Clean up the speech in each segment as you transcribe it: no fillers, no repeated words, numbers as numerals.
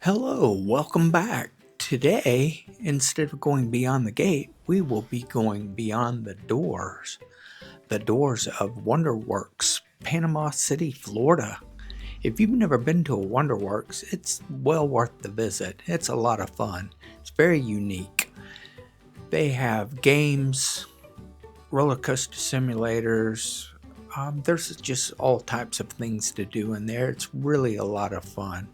Hello, welcome back. Today, instead of going beyond the gate, we will be going beyond the doors. The doors of WonderWorks, Panama City, Florida. If you've never been to a WonderWorks, it's well worth the visit. It's a lot of fun. It's very unique. They have games, roller coaster simulators. There's just all types of things to do in there. It's really a lot of fun.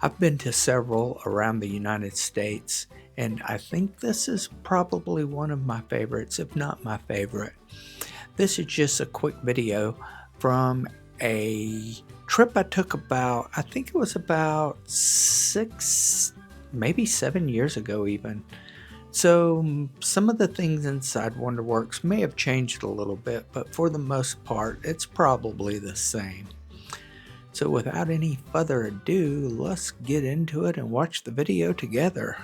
I've been to several around the United States, and I think this is probably one of my favorites, if not my favorite. This is just a quick video from a trip I took I think it was about 6, maybe 7 years ago even. So some of the things inside WonderWorks may have changed a little bit, but for the most part, it's probably the same. So without any further ado, let's get into it and watch the video together.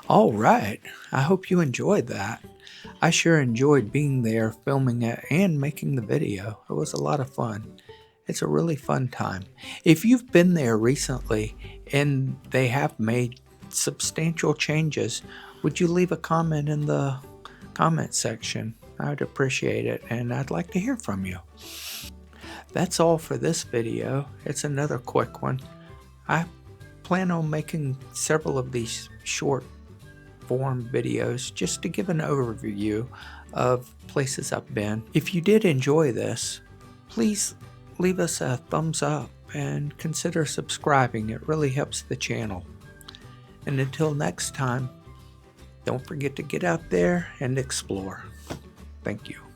All right, I hope you enjoyed that. I sure enjoyed being there, filming it, and making the video. It was a lot of fun. It's a really fun time. If you've been there recently and they have made substantial changes, would you leave a comment in the comment section? I'd appreciate it, and I'd like to hear from you. That's all for this video. It's another quick one. I plan on making several of these short form videos just to give an overview of places I've been. If you did enjoy this, please leave us a thumbs up and consider subscribing. It really helps the channel. And until next time, don't forget to get out there and explore. Thank you.